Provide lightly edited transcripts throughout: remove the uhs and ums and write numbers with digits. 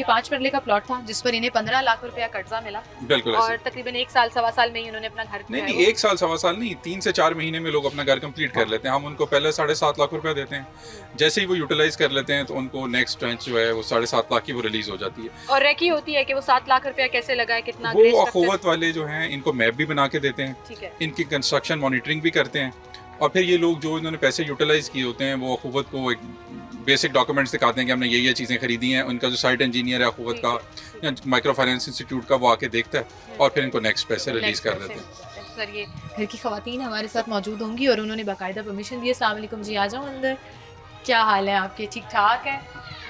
ये 5 मरले का प्लॉट था जिस पर इन्हें 15 लाख रुपया कर्जा मिला। बिल्कुल और ऐसे। तकरीबन 1 साल सवा साल में ही उन्होंने अपना घर नहीं, 1 साल सवा साल नहीं, 3 से 4 महीने में लोग अपना घर कंप्लीट कर लेते हैं। हम उनको पहले 7.5 लाख रुपया देते हैं, जैसे ही वो यूटिलाइज कर लेते हैं तो उनको नेक्स्ट ट्रांच जो है वो 7.5 लाख की वो रिलीज हो जाती है। और रेकी होती है कि वो 7 लाख रुपया कैसे लगाए, कितना वो ग्रे स्ट्रक्चर। अखुवत वाले जो हैं इनको मैप भी बना के देते हैं, ठीक है। इनकी कंस्ट्रक्शन मॉनिटरिंग भी करते हैं, और फिर ये लोग जो इन्होंने पैसे यूटिलाइज किए होते हैं वो अखुवत को एक बेसिक डॉक्यूमेंट्स दिखाते हैं कि हमने ये चीज़ें खरीदी हैं। उनका जो साइट इंजीनियर है अखुवत का या माइक्रो फाइनेंस इंस्टीट्यूट का वो आके देखता है और फिर इनको नेक्स्ट पैसे रिलीज कर देते हैं। सर ये घर की खवातीन हमारे साथ मौजूद होंगी और उन्होंने बाकायदा परमिशन दी। अस्सलाम वालेकुम जी, आ जाओ अंदर। क्या हाल है आपके? ठीक ठाक है?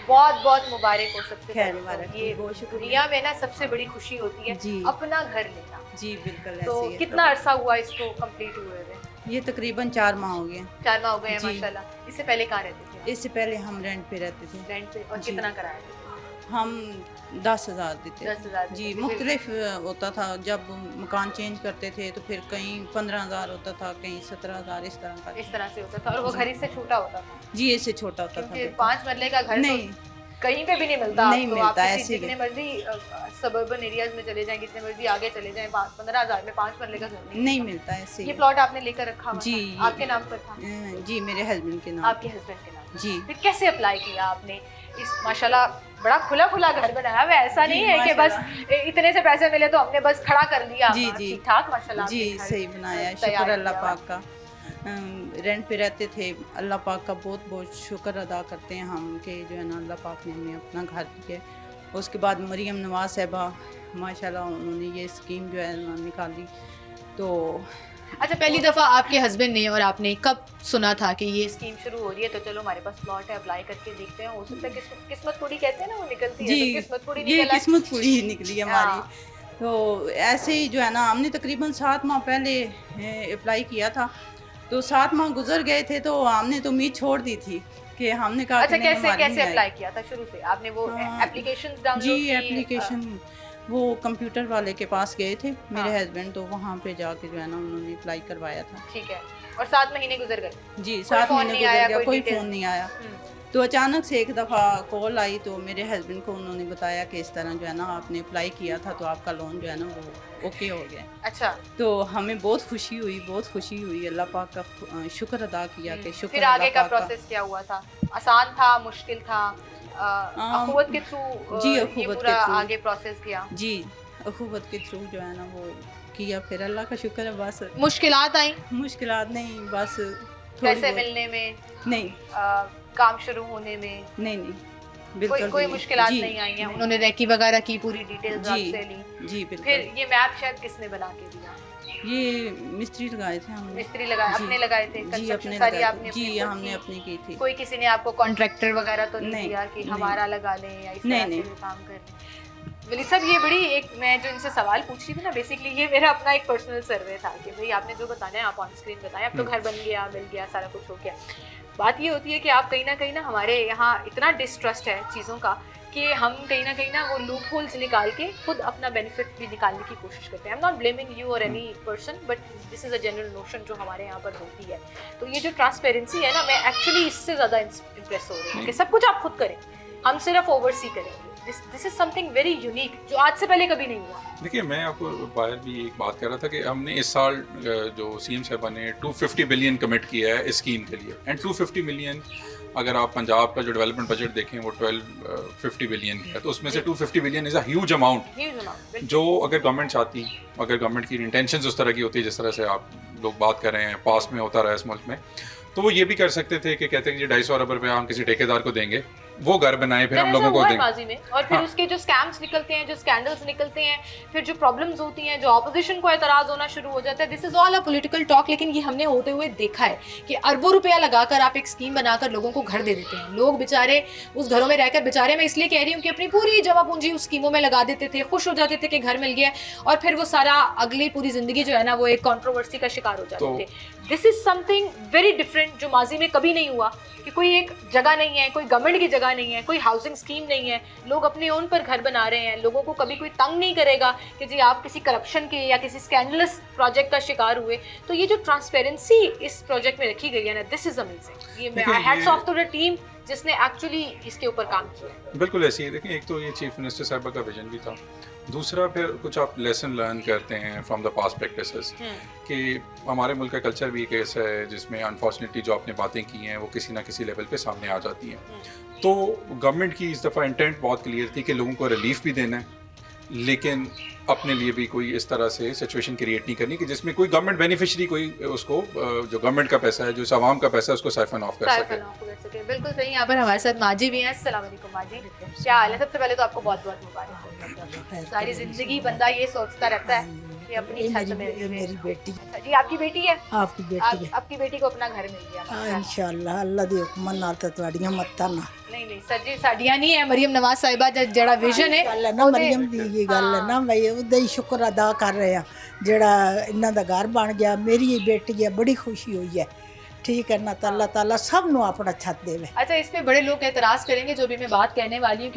बहुत बहुत मुबारक हो। सबसे खैर पहले मुबारक, तो ये बहुत शुक्रिया। दुनिया में ना सबसे बड़ी खुशी होती है जी। अपना घर लेना। जी बिल्कुल तो ऐसे ही है। कितना अरसा हुआ इसको कंप्लीट हुए हुए? ये तकरीबन 4 माह हो गए। 4 माह हो गए हैं जी। माशाल्लाह। इससे पहले कहाँ रहते थे? इससे पहले हम रेंट पे रहते थे। रेंट पे। और जी। कितना किराया देते थे? हम 10,000 देते 10,000 थे। जी, देते थे। मुख्तलिफ होता था। जब मकान चेंज करते थे तो फिर कहीं 15,000 होता था, कहीं 17,000, इस तरह का। इस तरह से होता था। और वो जी। घर इससे छोटा होता था जी, इससे छोटा होता था। क्योंकि बिल्कुल। 5 मरले का घर नहीं, तो कहीं पे भी नहीं मिलता। नहीं आपको। मिलता, आप किसी ऐसे ही जितने मर्जी सबर्बन एरियाज में चले जाएं, कितने मर्जी आगे चले जाएं, 15,000 में 5 मरले का घर नहीं मिलता ऐसे ये ही। प्लॉट आपने लेकर रखा हुआ जी, था? आपके नाम पर था? जी, मेरे हस्बैंड के नाम। आपके हस्बैंड के नाम? जी। फिर कैसे अप्लाई किया आपने? इस माशाल्लाह बड़ा खुला खुला घर बनाया हुआ है। ऐसा जी, नहीं है कि बस इतने से पैसे मिले तो हमने बस खड़ा कर दिया। जी, जी। ठीक ठाक माशाल्लाह जी, आपने घर सही बनाया है। तैयार शुक्र अल्लाह किया हुआ। पाक का। रेंट पे रहते थे। अल्लाह पाक का बहुत बहुत शुक्र अदा करते हैं हम कि जो है ना अल्लाह पाक ने हमें अपना घर दिया। उसके बाद मरियम नवाज साहिबा माशाल्लाह उन्होंने ये स्कीम जो है ना निकाली। तो अच्छा, पहली दफा आपके हस्बैंड ने और आपने कब सुना था कि ये स्कीम शुरू हो रही है तो चलो हमारे पास प्लॉट है, अप्लाई करके देखते हैं, हो सकता है किस्मत थोड़ी कहते हैं ना वो निकलती है। जी, तो किस्मत थोड़ी ये निकला। किस्मत पूरी ही निकली हमारी। हाँ। तो ऐसे ही जो है ना हमने तकरीबन 7 माह पहले अप्लाई किया था। तो 7 माह गुजर गए थे तो हमने तो उम्मीद छोड़ दी थी कि हमने कहा अच्छा, कि नहीं, कैसे हमारी कैसे नहीं अप्लाई आएगी। किया था शुरू से? आपने वो हाँ, एप्लीकेशंस डाउनलोड जी, की? एप्लीकेशन वो कंप्यूटर वाले के पास गए थे मेरे हाँ। हस्बैंड, तो वहाँ पे जाके जो है ना उन्होंने अप्लाई करवाया था। ठीक है। और 7 महीने गुजर गए? जी, कोई 7 फोन महीने नहीं आया, गुजर गया, कोई डिटेल? फ़ोन नहीं आया। हम्म। तो अचानक से एक दफ़ा कॉल आई तो मेरे हस्बैंड को उन्होंने बताया कि इस तरह जो है ना आपने अप्लाई किया था तो आपका लोन जो है ना वो ओके हो गया। अच्छा। तो हमें बहुत खुशी हुई, बहुत खुशी हुई। अल्लाह पाक का शुक्र अदा किया कि शुक्र फिर आगे अल्लाह का पाक का। प्रोसेस क्या हुआ था? आसान था, मुश्किल था? अखुवत के थ्रू जी, ये अखुवत पूरा के थ्रू। आगे प्रोसेस किया? जी, अखुवत के थ्रू जो है ना वो किया। फिर अल्लाह का शुक्र है। बस मुश्किलात आई मुश्किलात नहीं, बस थोड़ी पैसे बहुत। मिलने में, नहीं, काम शुरू होने में? नहीं, बिल्कुल कोई भी कोई नहीं। मुश्किलात जी, नहीं आई हैं? उन्होंने रेकी वगैरह की पूरी डिटेल्स जी, आपसे ली? जी, फिर बिल्कुल। ये मैप शायद किसने बना के दिया? ये मिस्त्री लगाए थे हमने। मिस्त्री लगाए? जी। अपने लगाए थे? जी, कंस्ट्रक्शन अपने सारी लगाए आपने थे। जी, अपनी खुद हमने की? अपनी की थी। कोई किसी ने आपको कॉन्ट्रैक्टर वगैरह तो नहीं नहीं, दिया कि नहीं। हमारा लगा लें या इस नहीं, तरह से नहीं। वो काम कर लें? वलीद साहब, ये बड़ी एक मैं जो इनसे सवाल पूछ रही थी ना, बेसिकली ये मेरा अपना एक पर्सनल सर्वे था कि भाई आपने जो बताना है आप ऑन स्क्रीन बताएं। अब तो घर बन गया, मिल गया, सारा कुछ हो गया। बात ये होती है कि आप कहीं ना हमारे यहाँ इतना डिस्ट्रस्ट है चीज़ों का कि हम कहीं ना वो लूप होल्स निकाल के खुद अपना बेनिफिट भी निकालने की कोशिश करते हैं। I am not blaming you और any person, but this is a general notion जो हमारे यहाँ पर होती है। तो ये जो ट्रांसपेरेंसी है ना, मैं एक्चुअली इससे ज़्यादा इम्प्रेस हो रही हूँ कि सब कुछ आप खुद करें, हम सिर्फ ओवरसी करेंगे। This is something very unique जो आज से पहले कभी नहीं हुआ। देखिए, मैं आपको बाहर भी एक बात कर रहा था कि हमने इस साल जो सीएम साहबा ने 250 बिलियन कमिट किया है इस स्कीम के लिए। एंड 250 मिलियन अगर आप पंजाब का जो डेवलपमेंट बजट देखें वो 1250 बिलियन है, तो उसमें से 250 billion is a huge amount. जो अगर गवर्नमेंट चाहती, अगर गवर्नमेंट की इंटेंशन उस तरह की होती है जिस तरह से आप लोग बात कर रहे हैं, पास में होता रहा है इस मुल्क में, तो वो ये भी कर सकते थे कि कहते हैं कि 250 अरब रुपया हम किसी ठेकेदार को देंगे, वो घर बनाए, फिर हम लोगों को देंगे। माजी में और फिर हाँ। उसके जो स्कैम्स निकलते हैं, जो स्कैंडल्स निकलते हैं, फिर जो प्रॉब्लम्स होती हैं, जो ऑपोजिशन को एतराज होना शुरू हो जाता है। This is all a political talk. लेकिन ये हमने होते हुए देखा है कि अरबों रुपया लगाकर आप एक स्कीम बनाकर लोगों को घर दे देते हैं। लोग बेचारे उस घरों में रहकर बेचारे, मैं इसलिए कह रही हूँ कि अपनी पूरी जमा पूंजी उस स्कीमों में लगा देते थे, खुश हो जाते थे कि घर मिल गया, और फिर वो सारा अगली पूरी जिंदगी जो है ना वो एक कंट्रोवर्सी का शिकार हो जाते थे। This is something very different जो माजी में कभी नहीं हुआ कि कोई एक जगह नहीं है, कोई गवर्नमेंट की जगह नहीं है, कोई हाउसिंग स्कीम नहीं है, लोग अपने ओन पर घर बना रहे हैं। लोगों को कभी कोई तंग नहीं करेगा कि जी आप किसी करप्शन के या किसी स्कैंडलस प्रोजेक्ट का शिकार हुए। तो ये जो ट्रांसपेरेंसी इस प्रोजेक्ट में रखी गई है ना, दिस इज अमेजिंग। ये hats off to the team जिसने एक्चुअली इसके ऊपर काम किया? बिल्कुल ऐसी है। देखें, एक तो ये चीफ मिनिस्टर साहबा का विजन भी था, दूसरा फिर कुछ आप लेसन लर्न करते हैं फ्रॉम द पास्ट प्रैक्टिसेस कि हमारे मुल्क का कल्चर भी एक ऐसा है जिसमें अनफॉर्चुनेटली जो आपने बातें की हैं वो किसी ना किसी लेवल पे सामने आ जाती हैं। तो गवर्नमेंट की इस दफ़ा इंटेंट बहुत क्लियर थी कि लोगों को रिलीफ भी देना है, लेकिन अपने लिए भी कोई इस तरह से सिचुएशन क्रिएट नहीं करनी कि जिसमें कोई गवर्नमेंट बेनिफिशरी कोई उसको जो गवर्नमेंट का पैसा है, जो इस आवाम का पैसा है, उसको साइफन ऑफ कर सके। बिल्कुल सही। यहाँ पर हमारे साथ माजी भी हैं। अस्सलाम वालेकुम माजी, क्या हाल है? सबसे पहले तो आपको बहुत बहुत मुबारक। सारी जिंदगी बंदा ये सोचता रहता है कि अपनी छत में मेरी बेटी अच्छा जी, आपकी बेटी है? आपकी बेटी है आपकी बेटी को अपना घर मिल गया? इंशाअल्लाह अल्लाह दे हुक्म नाल ते तुहाडियां मत्तां ना नहीं सर जी, साड़ियां नहीं है। मरियम नवाज साहिबा जड़ा विजन है गल है ना मरियम दी ये गल है ना, मैं ਉਹਦਾ ਹੀ ਸ਼ੁਕਰ ਅਦਾ ਕਰ ਰਹੇ ਆ ਜਿਹੜਾ ਇਹਨਾਂ ਦਾ ਘਰ ਬਣ ਗਿਆ। ਮੇਰੀ ਇਹ बेटी है, बड़ी खुशी हुई है। ठीक है ना, तो अल्लाह ताला सब नु अपना छत देवे। अच्छा, इस पे बड़े लोग एतराज करेंगे जो भी मैं बात कहने वाली हूँ,